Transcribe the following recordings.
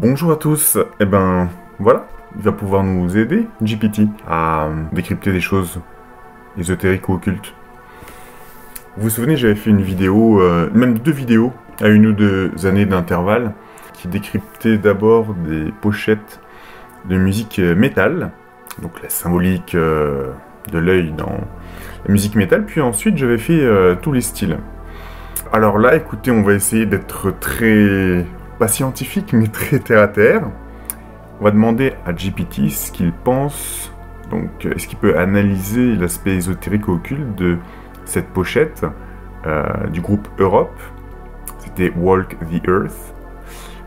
Bonjour à tous, et ben voilà, il va pouvoir nous aider, GPT, à décrypter des choses ésotériques ou occultes. Vous vous souvenez, j'avais fait une vidéo, même 2 vidéos, à 1 ou 2 années d'intervalle, qui décryptaient d'abord des pochettes de musique métal, donc la symbolique de l'œil dans la musique métal, puis ensuite j'avais fait tous les styles. Alors là, écoutez, on va essayer d'être très... pas scientifique, mais très terre-à-terre. On va demander à GPT ce qu'il pense, donc est-ce qu'il peut analyser l'aspect ésotérique ou occulte de cette pochette du groupe Europe. C'était Walk the Earth.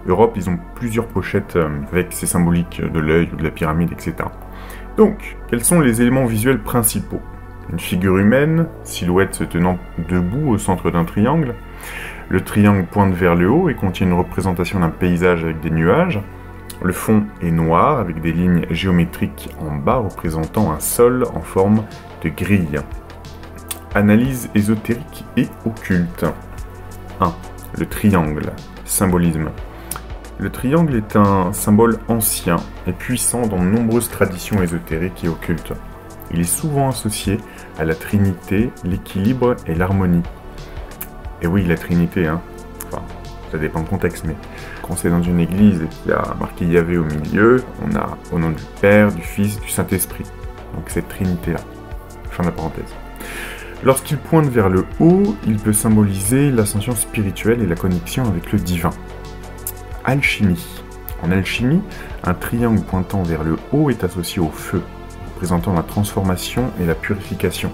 Europe, ils ont plusieurs pochettes avec ces symboliques de l'œil ou de la pyramide, etc. Donc, quels sont les éléments visuels principaux? Une figure humaine, silhouette se tenant debout au centre d'un triangle. Le triangle pointe vers le haut et contient une représentation d'un paysage avec des nuages. Le fond est noir avec des lignes géométriques en bas représentant un sol en forme de grille. Analyse ésotérique et occulte. 1. Le triangle. Symbolisme. Le triangle est un symbole ancien et puissant dans de nombreuses traditions ésotériques et occultes. Il est souvent associé à la Trinité, l'équilibre et l'harmonie. Et oui, la Trinité, hein. Enfin, ça dépend du contexte, mais quand c'est dans une église et qu'il y a marqué Yahvé au milieu, on a au nom du Père, du Fils, du Saint-Esprit. Donc cette Trinité-là. Fin de la parenthèse. Lorsqu'il pointe vers le haut, il peut symboliser l'ascension spirituelle et la connexion avec le divin. Alchimie. En alchimie, un triangle pointant vers le haut est associé au feu, représentant la transformation et la purification.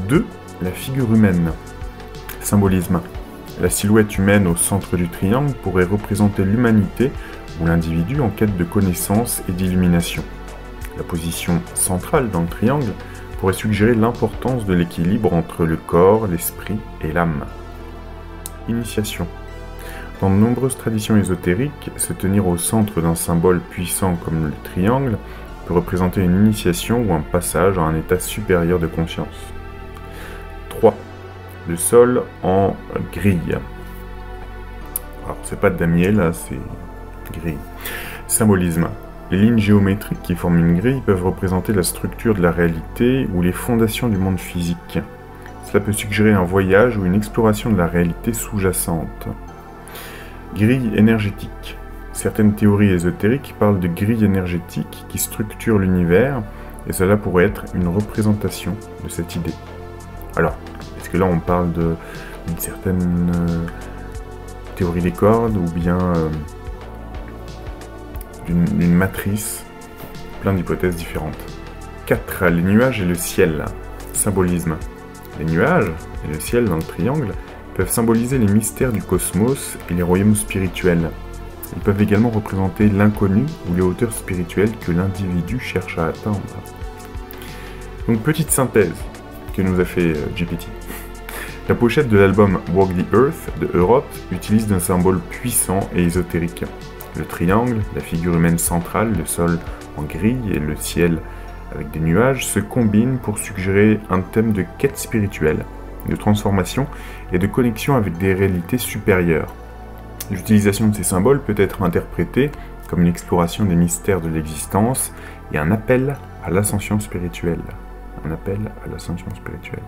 2. La figure humaine. Symbolisme. La silhouette humaine au centre du triangle pourrait représenter l'humanité ou l'individu en quête de connaissance et d'illumination. La position centrale dans le triangle pourrait suggérer l'importance de l'équilibre entre le corps, l'esprit et l'âme. Initiation. Dans de nombreuses traditions ésotériques, se tenir au centre d'un symbole puissant comme le triangle peut représenter une initiation ou un passage à un état supérieur de conscience. 3. Le sol en grille. Alors, c'est pas de damier, là, c'est grille. Symbolisme. Les lignes géométriques qui forment une grille peuvent représenter la structure de la réalité ou les fondations du monde physique. Cela peut suggérer un voyage ou une exploration de la réalité sous-jacente. Grille énergétique. Certaines théories ésotériques parlent de grilles énergétiques qui structurent l'univers, et cela pourrait être une représentation de cette idée. Alors, est-ce que là on parle d'une certaine théorie des cordes, ou bien d'une matrice? Plein d'hypothèses différentes. 4. Les nuages et le ciel. Symbolisme. Les nuages et le ciel dans le triangle peuvent symboliser les mystères du cosmos et les royaumes spirituels. Ils peuvent également représenter l'inconnu ou les hauteurs spirituelles que l'individu cherche à atteindre. Donc, petite synthèse que nous a fait GPT. La pochette de l'album Walk the Earth de Europe utilise un symbole puissant et ésotérique. Le triangle, la figure humaine centrale, le sol en grille et le ciel avec des nuages se combinent pour suggérer un thème de quête spirituelle, de transformation et de connexion avec des réalités supérieures. L'utilisation de ces symboles peut être interprétée comme une exploration des mystères de l'existence et un appel à l'ascension spirituelle. Un appel à l'ascension spirituelle.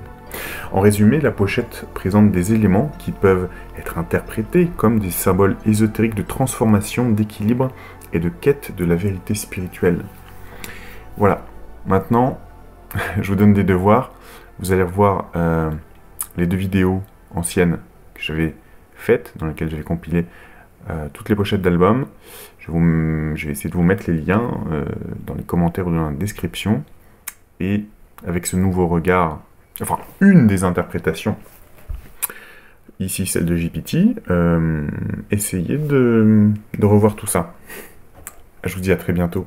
En résumé, la pochette présente des éléments qui peuvent être interprétés comme des symboles ésotériques de transformation, d'équilibre et de quête de la vérité spirituelle. Voilà. Maintenant, je vous donne des devoirs. Vous allez revoir les 2 vidéos anciennes que j'avais faites, dans lesquelles j'avais compilé toutes les pochettes d'albums. Je vais essayer de vous mettre les liens dans les commentaires ou dans la description. Et avec ce nouveau regard, enfin, une des interprétations, ici celle de GPT, essayez de revoir tout ça. Je vous dis à très bientôt.